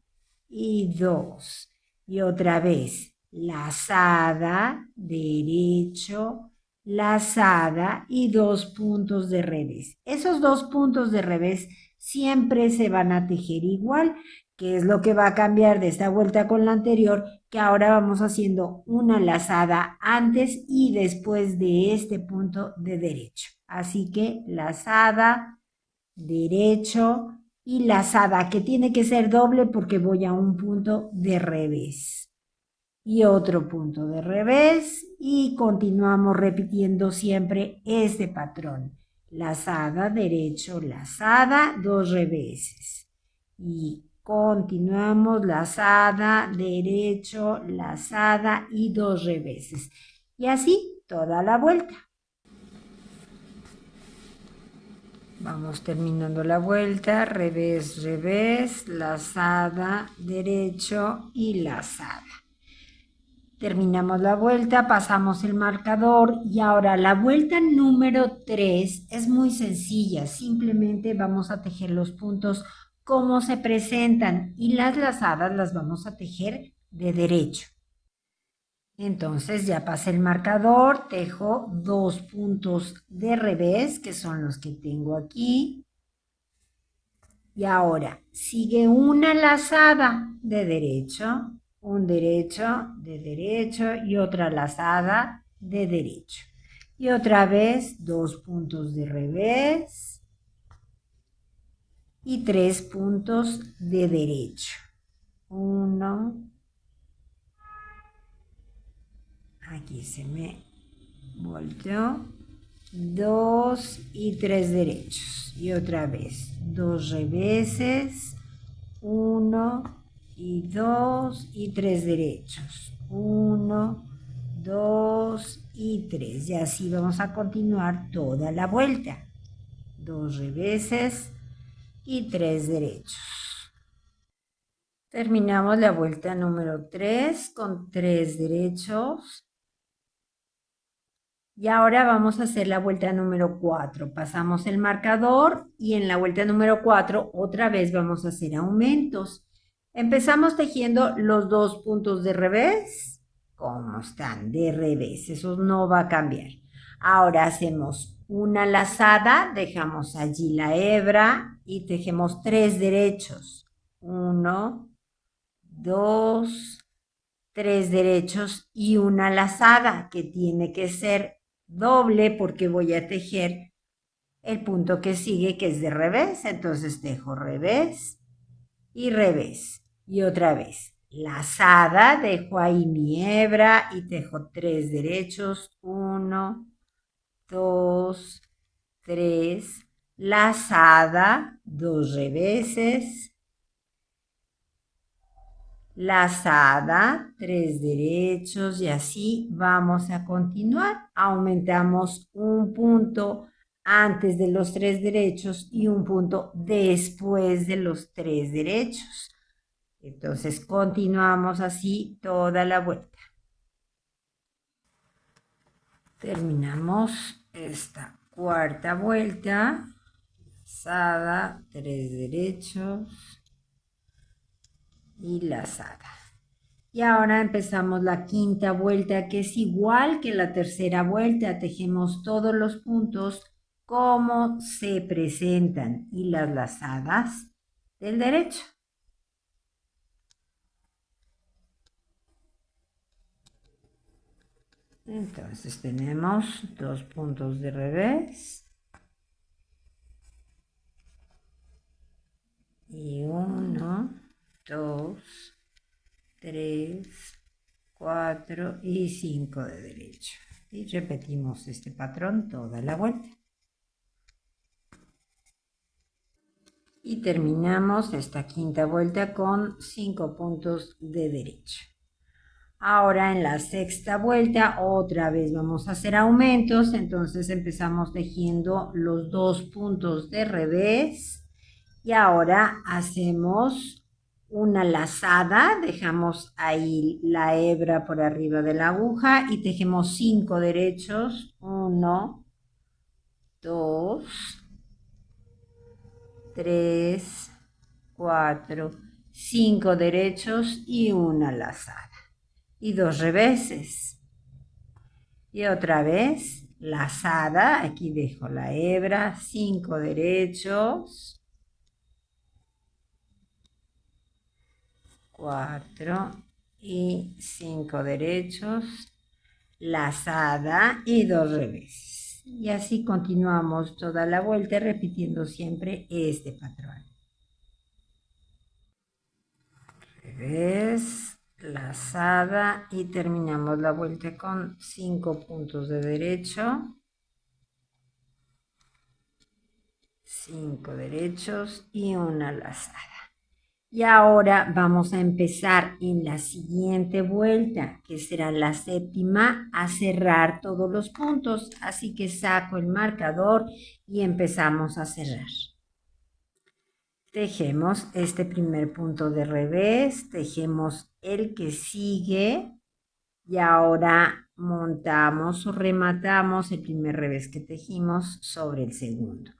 y 2. Y otra vez lazada, derecho, lazada y 2 puntos de revés. Esos 2 puntos de revés siempre se van a tejer igual, que es lo que va a cambiar de esta vuelta con la anterior, que ahora vamos haciendo una lazada antes y después de este punto de derecho. Así que lazada, derecho y lazada, que tiene que ser doble porque voy a un punto de revés y otro punto de revés y continuamos repitiendo siempre este patrón. Lazada, derecho, lazada, 2 reveses. Y continuamos lazada, derecho, lazada y 2 reveses. Y así toda la vuelta. Vamos terminando la vuelta, revés, revés, lazada, derecho y lazada. Terminamos la vuelta, pasamos el marcador y ahora la vuelta número 3 es muy sencilla. Simplemente vamos a tejer los puntos como se presentan y las lazadas las vamos a tejer de derecho. Entonces ya pasé el marcador, tejo 2 puntos de revés, que son los que tengo aquí. Y ahora sigue una lazada de derecho, un derecho de derecho y otra lazada de derecho. Y otra vez 2 puntos de revés y 3 puntos de derecho. 1, aquí se me volteó, 2 y 3 derechos. Y otra vez 2 reveses, 1 y 2 y 3 derechos. 1, 2 y 3. Y así vamos a continuar toda la vuelta. 2 reveses y 3 derechos. Terminamos la vuelta número 3 con 3 derechos. Y ahora vamos a hacer la vuelta número 4. Pasamos el marcador y en la vuelta número 4 otra vez vamos a hacer aumentos. Empezamos tejiendo los 2 puntos de revés. ¿Cómo están? De revés. Eso no va a cambiar. Ahora hacemos una lazada, dejamos allí la hebra y tejemos 3 derechos. 1, 2, 3 derechos y una lazada que tiene que ser doble porque voy a tejer el punto que sigue, que es de revés. Entonces tejo revés y revés. Y otra vez, lazada, dejo ahí mi hebra y tejo 3 derechos. 1, 2, 3. Lazada, 2 reveses. Lazada, 3 derechos y así vamos a continuar. Aumentamos un punto antes de los 3 derechos y un punto después de los 3 derechos. Entonces continuamos así toda la vuelta. Terminamos esta cuarta vuelta. Lazada, 3 derechos y lazada. Y ahora empezamos la quinta vuelta, que es igual que la tercera vuelta. Tejemos todos los puntos como se presentan y las lazadas del derecho. Entonces tenemos 2 puntos de revés y 1, 2, 3, 4 y 5 de derecho. Y repetimos este patrón toda la vuelta. Y terminamos esta quinta vuelta con 5 puntos de derecho. Ahora en la sexta vuelta otra vez vamos a hacer aumentos, entonces empezamos tejiendo los 2 puntos de revés y ahora hacemos una lazada, dejamos ahí la hebra por arriba de la aguja y tejemos 5 derechos. 1, 2, 3, 4, 5 derechos y una lazada. Y 2 reveses. Y otra vez, lazada, aquí dejo la hebra, 5 derechos. 4 y 5 derechos. Lazada y 2 reveses. Y así continuamos toda la vuelta repitiendo siempre este patrón. Revés, lazada y terminamos la vuelta con 5 puntos de derecho. 5 derechos y una lazada. Y ahora vamos a empezar en la siguiente vuelta, que será la séptima, a cerrar todos los puntos. Así que saco el marcador y empezamos a cerrar. Tejemos este primer punto de revés, tejemos el que sigue y ahora montamos o rematamos el primer revés que tejimos sobre el segundo.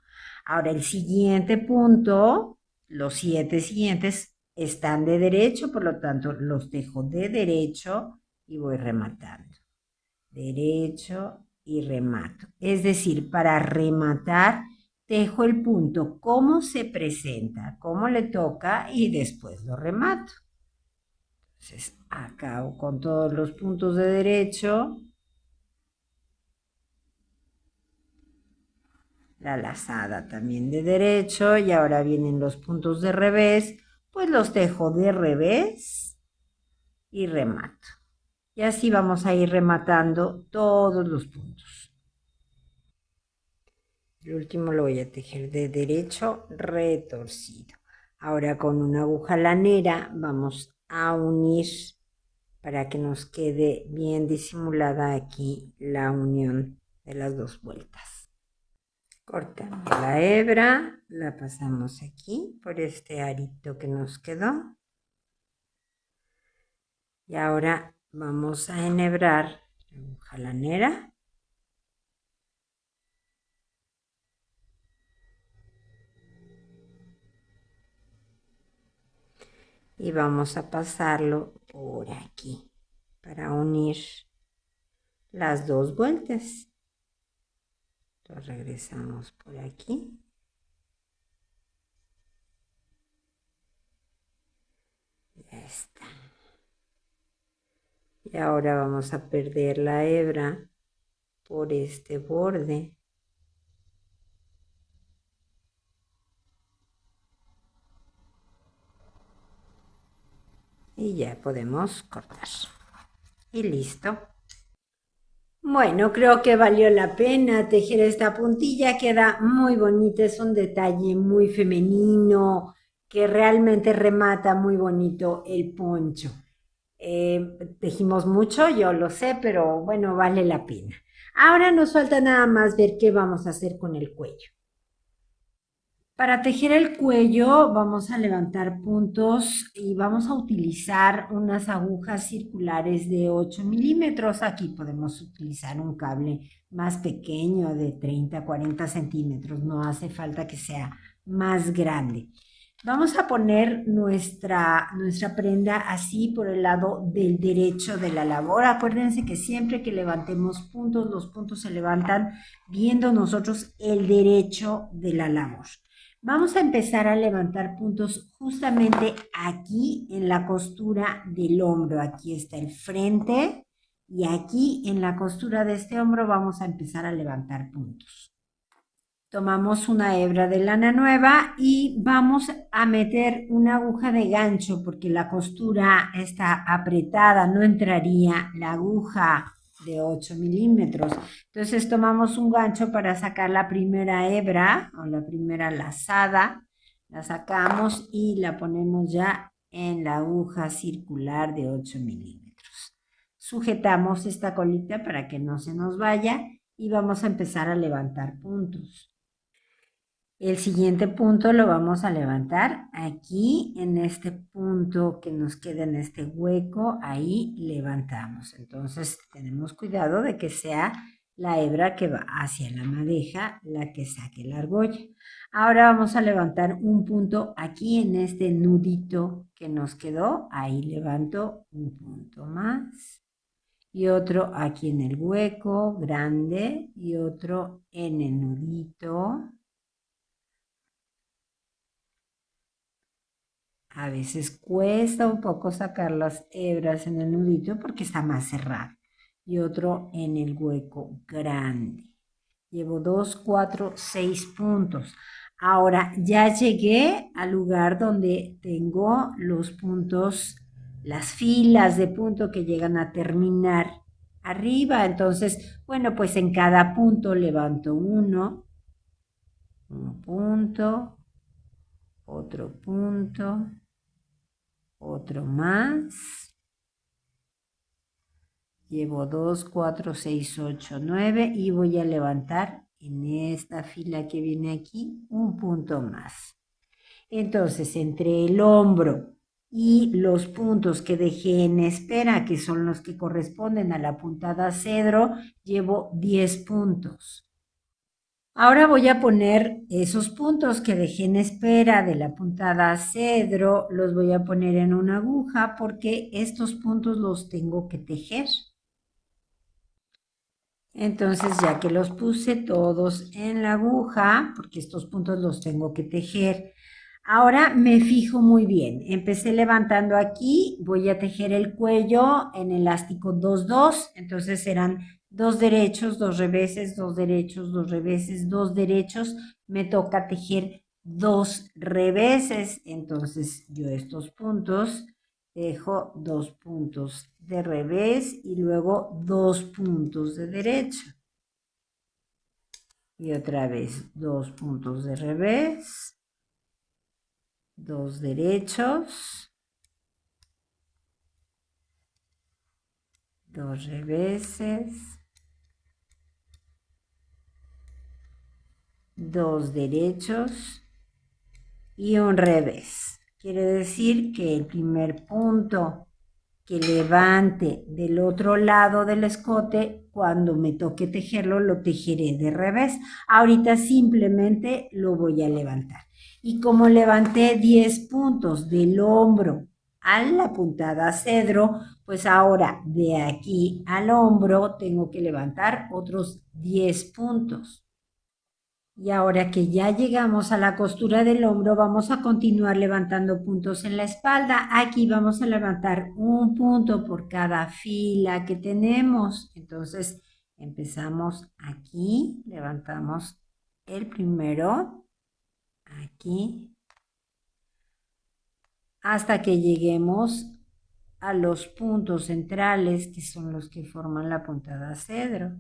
Ahora el siguiente punto, los 7 siguientes están de derecho, por lo tanto los tejo de derecho y voy rematando. Derecho y remato. Es decir, para rematar tejo el punto como se presenta, como le toca y después lo remato. Entonces acabo con todos los puntos de derecho. La lazada también de derecho y ahora vienen los puntos de revés, pues los tejo de revés y remato. Y así vamos a ir rematando todos los puntos. El último lo voy a tejer de derecho retorcido. Ahora con una aguja lanera vamos a unir para que nos quede bien disimulada aquí la unión de las dos vueltas. Cortamos la hebra, la pasamos aquí por este arito que nos quedó. Y ahora vamos a enhebrar la aguja lanera. Y vamos a pasarlo por aquí para unir las dos vueltas. Entonces regresamos por aquí. Ya está. Y ahora vamos a perder la hebra por este borde. Y ya podemos cortar. Y listo. Bueno, creo que valió la pena tejer esta puntilla, queda muy bonita, es un detalle muy femenino que realmente remata muy bonito el poncho. Tejimos mucho, yo lo sé, pero bueno, vale la pena. Ahora nos falta nada más ver qué vamos a hacer con el cuello. Para tejer el cuello vamos a levantar puntos y vamos a utilizar unas agujas circulares de 8 milímetros. Aquí podemos utilizar un cable más pequeño de 30 a 40 centímetros. No hace falta que sea más grande. Vamos a poner nuestra prenda así por el lado del derecho de la labor. Acuérdense que siempre que levantemos puntos, los puntos se levantan viendo nosotros el derecho de la labor. Vamos a empezar a levantar puntos justamente aquí en la costura del hombro. Aquí está el frente y aquí en la costura de este hombro vamos a empezar a levantar puntos. Tomamos una hebra de lana nueva y vamos a meter una aguja de gancho porque la costura está apretada, no entraría la aguja de 8 milímetros. Entonces tomamos un gancho para sacar la primera hebra o la primera lazada, la sacamos y la ponemos ya en la aguja circular de 8 milímetros. Sujetamos esta colita para que no se nos vaya y vamos a empezar a levantar puntos. El siguiente punto lo vamos a levantar aquí en este punto que nos queda en este hueco, ahí levantamos. Entonces tenemos cuidado de que sea la hebra que va hacia la madeja la que saque la argolla. Ahora vamos a levantar un punto aquí en este nudito que nos quedó, ahí levanto un punto más. Y otro aquí en el hueco grande y otro en el nudito. A veces cuesta un poco sacar las hebras en el nudito porque está más cerrado. Y otro en el hueco grande. Llevo 2, 4, 6 puntos. Ahora ya llegué al lugar donde tengo los puntos, las filas de punto que llegan a terminar arriba. Entonces, bueno, pues en cada punto levanto uno, un punto, otro punto, otro más. Llevo 2, 4, 6, 8, 9 y voy a levantar en esta fila que viene aquí un punto más. Entonces, entre el hombro y los puntos que dejé en espera, que son los que corresponden a la puntada cedro, llevo 10 puntos. Ahora voy a poner esos puntos que dejé en espera de la puntada cedro, los voy a poner en una aguja porque estos puntos los tengo que tejer. Entonces, ya que los puse todos en la aguja, porque estos puntos los tengo que tejer, ahora me fijo muy bien. Empecé levantando aquí, voy a tejer el cuello en elástico 2-2, entonces serán 2 derechos, 2 reveses, 2 derechos, 2 reveses, 2 derechos. Me toca tejer 2 reveses, entonces yo estos puntos dejo 2 puntos de revés y luego 2 puntos de derecho. Y otra vez 2 puntos de revés 2 derechos, 2 reveses, 2 derechos y un revés. Quiere decir que el primer punto que levante del otro lado del escote, cuando me toque tejerlo, lo tejeré de revés. Ahorita simplemente lo voy a levantar. Y como levanté 10 puntos del hombro a la puntada cedro, pues ahora de aquí al hombro tengo que levantar otros 10 puntos. Y ahora que ya llegamos a la costura del hombro, vamos a continuar levantando puntos en la espalda. Aquí vamos a levantar un punto por cada fila que tenemos. Entonces empezamos aquí, levantamos el primero, aquí, hasta que lleguemos a los puntos centrales, que son los que forman la puntada cedro.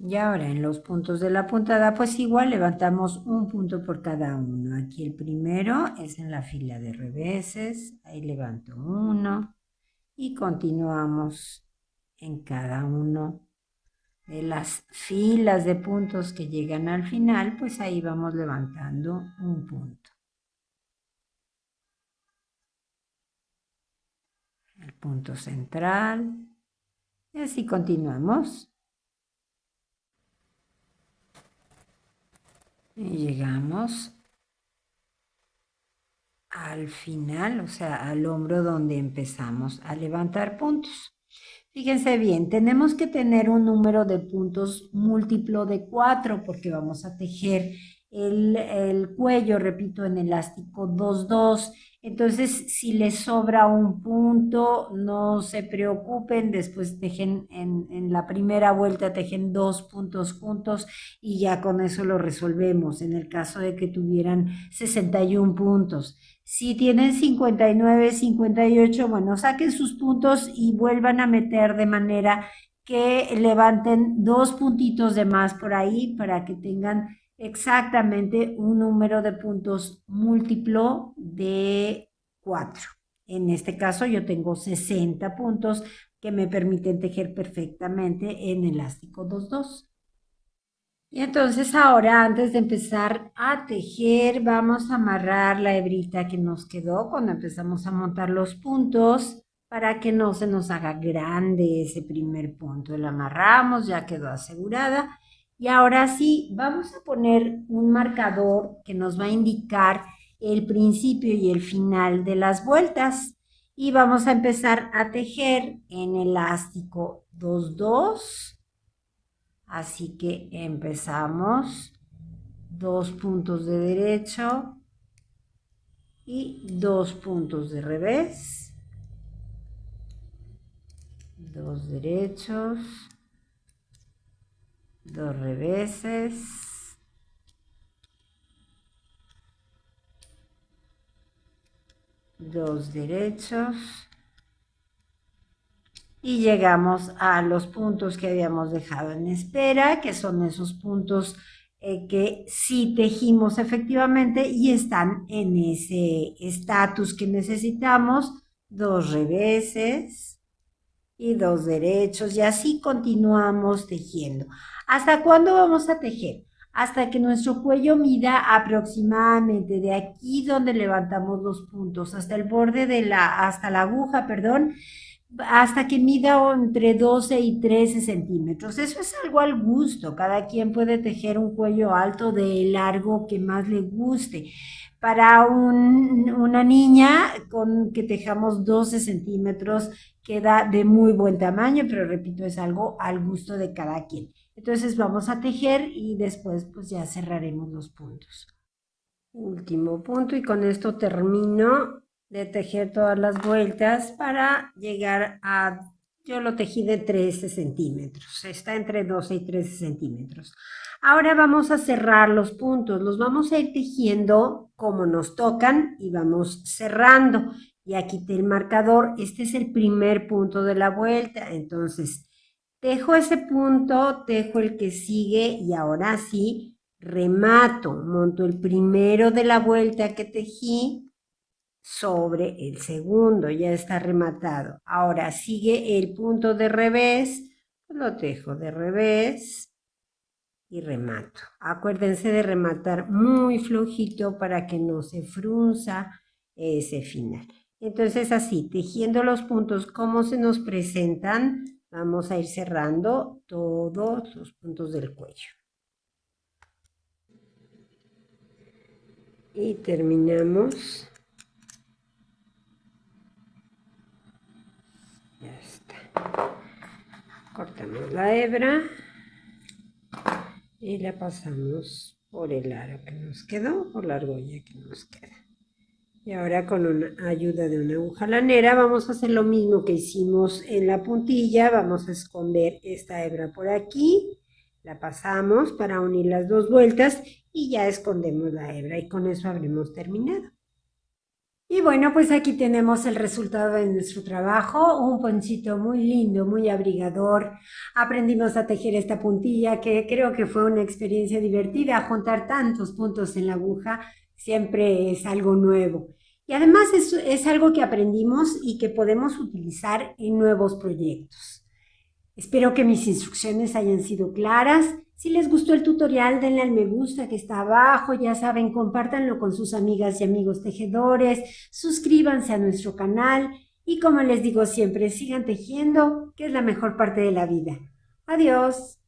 Y ahora en los puntos de la puntada, pues igual levantamos un punto por cada uno. Aquí el primero es en la fila de reveses, ahí levanto uno y continuamos en cada uno de las filas de puntos que llegan al final, pues ahí vamos levantando un punto. El punto central y así continuamos. Y llegamos al final, o sea, al hombro donde empezamos a levantar puntos. Fíjense bien, tenemos que tener un número de puntos múltiplo de 4 porque vamos a tejer el cuello, repito, en elástico 2-2. Entonces, si les sobra un punto, no se preocupen, después tejen en la primera vuelta, tejen 2 puntos juntos y ya con eso lo resolvemos. En el caso de que tuvieran 61 puntos. Si tienen 59, 58, bueno, saquen sus puntos y vuelvan a meter de manera que levanten 2 puntitos de más por ahí para que tengan exactamente un número de puntos múltiplo de 4. En este caso yo tengo 60 puntos que me permiten tejer perfectamente en elástico 2-2. Y entonces ahora, antes de empezar a tejer, vamos a amarrar la hebrita que nos quedó cuando empezamos a montar los puntos para que no se nos haga grande ese primer punto. La amarramos, ya quedó asegurada. Y ahora sí, vamos a poner un marcador que nos va a indicar el principio y el final de las vueltas. Y vamos a empezar a tejer en elástico 2-2. Así que empezamos 2 puntos de derecho y 2 puntos de revés, 2 derechos, 2 reveses, 2 derechos y llegamos a los puntos que habíamos dejado en espera, que son esos puntos que sí tejimos efectivamente y están en ese estatus que necesitamos, 2 reveses y 2 derechos y así continuamos tejiendo. ¿Hasta cuándo vamos a tejer? Hasta que nuestro cuello mida aproximadamente de aquí donde levantamos los puntos hasta el borde de hasta la aguja, perdón, hasta que mida entre 12 y 13 centímetros. Eso es algo al gusto. Cada quien puede tejer un cuello alto de largo que más le guste. Para una niña con que tejamos 12 centímetros queda de muy buen tamaño, pero repito, es algo al gusto de cada quien. Entonces vamos a tejer y después pues ya cerraremos los puntos. Último punto y con esto termino de tejer todas las vueltas para llegar a, yo lo tejí de 13 centímetros, está entre 12 y 13 centímetros. Ahora vamos a cerrar los puntos, los vamos a ir tejiendo como nos tocan y vamos cerrando. Ya quité el marcador, este es el primer punto de la vuelta, entonces tejo ese punto, tejo el que sigue y ahora sí remato, monto el primero de la vuelta que tejí sobre el segundo, ya está rematado. Ahora sigue el punto de revés, lo tejo de revés y remato. Acuérdense de rematar muy flojito para que no se frunza ese final. Entonces así, tejiendo los puntos como se nos presentan, vamos a ir cerrando todos los puntos del cuello. Y terminamos. Ya está. Cortamos la hebra y la pasamos por el aro que nos quedó, por la argolla que nos queda. Y ahora con ayuda de una aguja lanera vamos a hacer lo mismo que hicimos en la puntilla. Vamos a esconder esta hebra por aquí. La pasamos para unir las dos vueltas y ya escondemos la hebra y con eso habremos terminado. Y bueno, pues aquí tenemos el resultado de nuestro trabajo, un ponchito muy lindo, muy abrigador. Aprendimos a tejer esta puntilla que creo que fue una experiencia divertida. Juntar tantos puntos en la aguja siempre es algo nuevo. Y además es algo que aprendimos y que podemos utilizar en nuevos proyectos. Espero que mis instrucciones hayan sido claras. Si les gustó el tutorial, denle al me gusta que está abajo. Ya saben, compártanlo con sus amigas y amigos tejedores. Suscríbanse a nuestro canal. Y como les digo siempre, sigan tejiendo, que es la mejor parte de la vida. Adiós.